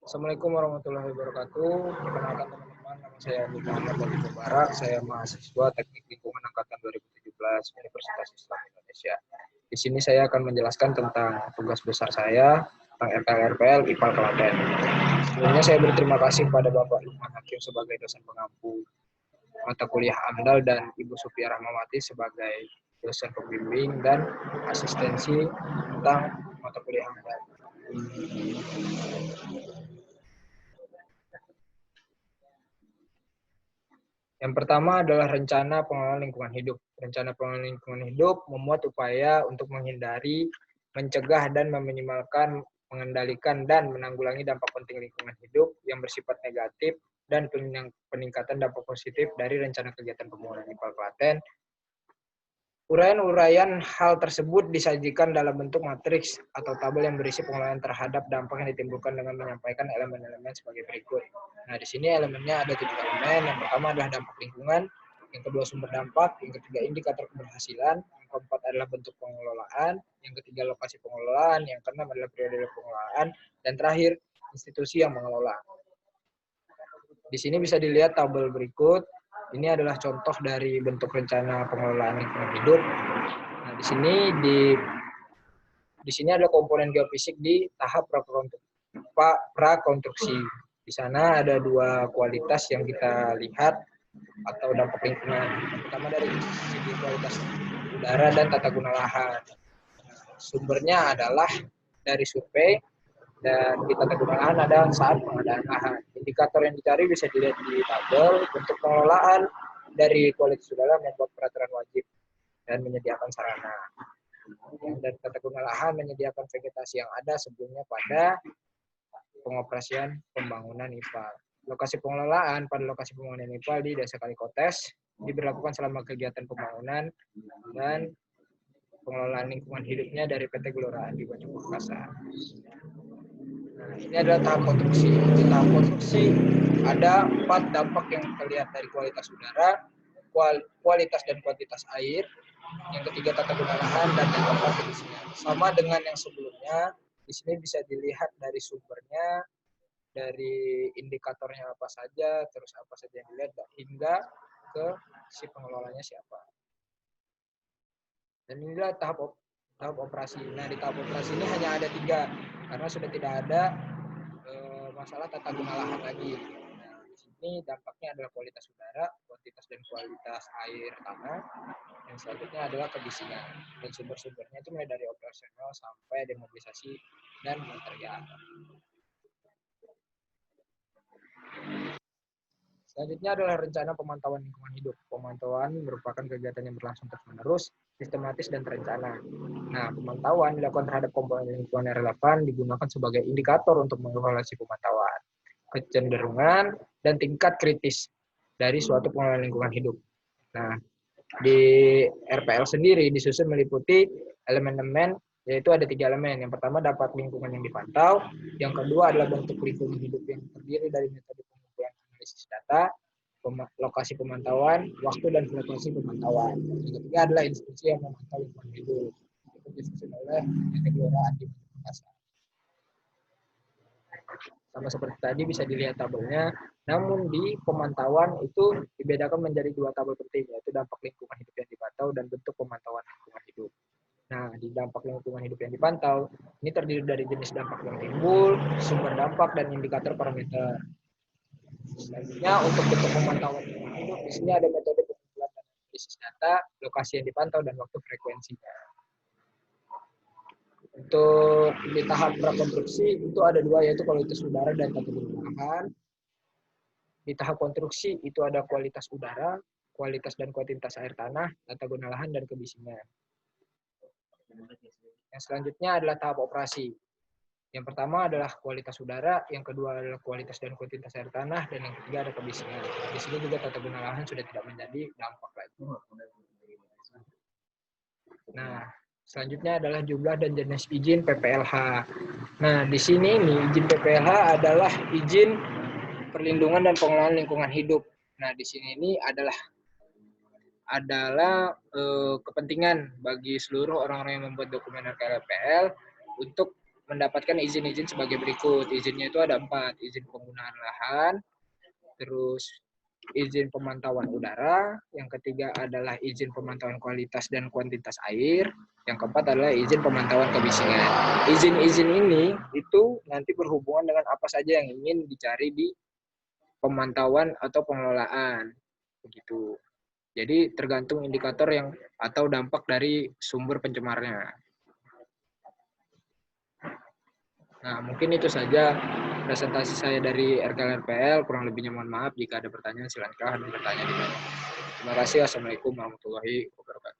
Assalamualaikum warahmatullahi wabarakatuh. Perkenalkan teman-teman, nama saya Muhammad Wali Mubarak. Saya mahasiswa Teknik Lingkungan Angkatan 2017 Universitas Islam Indonesia. Di sini saya akan menjelaskan tentang tugas besar saya tentang RPL IPAL Klaten. Sebelumnya saya berterima kasih kepada Bapak Lukman Hakim sebagai dosen pengampu mata kuliah AMDAL dan Ibu Supia Rahmawati sebagai dosen pembimbing dan asistensi tentang mata kuliah AMDAL. Yang pertama adalah rencana pengelolaan lingkungan hidup. Rencana pengelolaan lingkungan hidup memuat upaya untuk menghindari, mencegah, dan meminimalkan, mengendalikan, dan menanggulangi dampak penting lingkungan hidup yang bersifat negatif dan peningkatan dampak positif dari rencana kegiatan pembangunan IPAL Klaten. Uraian-uraian hal tersebut disajikan dalam bentuk matriks atau tabel yang berisi pengelolaan terhadap dampak yang ditimbulkan dengan menyampaikan elemen-elemen sebagai berikut. Nah, di sini elemennya ada 7 elemen. Yang pertama adalah dampak lingkungan, yang kedua sumber dampak, yang ketiga indikator keberhasilan, yang keempat adalah bentuk pengelolaan, yang ketiga lokasi pengelolaan, yang keenam adalah periode pengelolaan, dan terakhir institusi yang mengelola. Di sini bisa dilihat tabel berikut. Ini adalah contoh dari bentuk rencana pengelolaan lingkungan hidup. Nah, di sini ada komponen geofisik di tahap prakonstruksi. Di sana ada dua kualitas yang kita lihat atau dampak lingkungan. Pertama dari segi kualitas udara dan tata guna lahan. Sumbernya adalah dari survei dan di tata guna lahan ada saat pengadaan lahan. Indikator yang dicari bisa dilihat di tabel. Bentuk pengelolaan dari kualitas udara membuat peraturan wajib dan menyediakan sarana. Dan tata guna lahan menyediakan vegetasi yang ada sebelumnya pada pengoperasian pembangunan IPAL. Lokasi pengelolaan pada lokasi pembangunan IPAL di Desa Kalikotes diberlakukan selama kegiatan pembangunan dan pengelolaan lingkungan hidupnya dari PT Gelora Andi Baju Perkasa. Nah, ini adalah tahap konstruksi. Di tahap konstruksi ada 4 dampak yang terlihat dari kualitas udara, kualitas dan kuantitas air, yang ketiga tata guna lahan, dan yang keempat fungsinya. Sama dengan yang sebelumnya, di sini bisa dilihat dari sumbernya, dari indikatornya apa saja, terus apa saja yang dilihat, hingga ke si pengelolanya siapa. Dan inilah tahap operasi. Nah, di tahap operasi ini hanya ada 3 karena sudah tidak ada masalah tata guna lahan lagi. Nah, di sini dampaknya adalah kualitas udara, kuantitas dan kualitas air tanah. Yang selanjutnya adalah kebisingan. Dan sumber-sumbernya itu mulai dari operasional sampai demobilisasi dan material. Selanjutnya adalah rencana pemantauan lingkungan hidup. Pemantauan merupakan kegiatan yang berlangsung terus-menerus, sistematis, dan terencana. Nah, pemantauan dilakukan terhadap komponen lingkungan yang relevan digunakan sebagai indikator untuk mengevaluasi pemantauan, kecenderungan, dan tingkat kritis dari suatu pengelolaan lingkungan hidup. Nah, di RPL sendiri disusun meliputi elemen-elemen, yaitu ada 3 elemen. Yang pertama dapat lingkungan yang dipantau, yang kedua adalah bentuk lingkungan hidup yang terdiri dari metode pengumpulan analisis data, lokasi pemantauan, waktu dan frekuensi pemantauan. Yang ketiga adalah institusi yang memantau lingkungan hidup. Itu disusun oleh PT Gelora Andi Perkasa. Sama seperti tadi bisa dilihat tabelnya, namun di pemantauan itu dibedakan menjadi 2 tabel penting, yaitu dampak lingkungan hidup yang dipantau dan bentuk pemantauan lingkungan hidup. Nah, di dampak lingkungan hidup yang dipantau, ini terdiri dari jenis dampak yang timbul, sumber dampak, dan indikator parameter. Selanjutnya, untuk bentuk pemantauan lingkungan hidup, di sini ada metode pengumpulan dan analisis data, lokasi yang dipantau, dan waktu frekuensinya. Untuk di tahap prakonstruksi itu ada 2, yaitu kualitas udara dan tata guna lahan. Di tahap konstruksi itu ada kualitas udara, kualitas dan kuantitas air tanah, tata guna lahan, dan kebisingan. Yang selanjutnya adalah tahap operasi. Yang pertama adalah kualitas udara, yang kedua adalah kualitas dan kuantitas air tanah, dan yang ketiga ada kebisingan. Di sini juga tata guna lahan sudah tidak menjadi dampak lagi. Nah, selanjutnya adalah jumlah dan jenis izin PPLH. Nah, di sini nih izin PPLH adalah izin perlindungan dan pengelolaan lingkungan hidup. Nah, di sini ini adalah kepentingan bagi seluruh orang-orang yang membuat dokumen RKLPL untuk mendapatkan izin-izin sebagai berikut. Izinnya itu ada 4, izin penggunaan lahan, terus izin pemantauan udara, yang ketiga adalah izin pemantauan kualitas dan kuantitas air, yang keempat adalah izin pemantauan kebisingan. Izin-izin ini itu nanti berhubungan dengan apa saja yang ingin dicari di pemantauan atau pengelolaan, begitu. Jadi tergantung indikator yang atau dampak dari sumber pencemarnya. Nah, mungkin itu saja presentasi saya dari RKLRPL. Kurang lebihnya mohon maaf. Jika ada pertanyaan, silakan bertanya di bawah. Terima kasih. Assalamualaikum warahmatullahi wabarakatuh.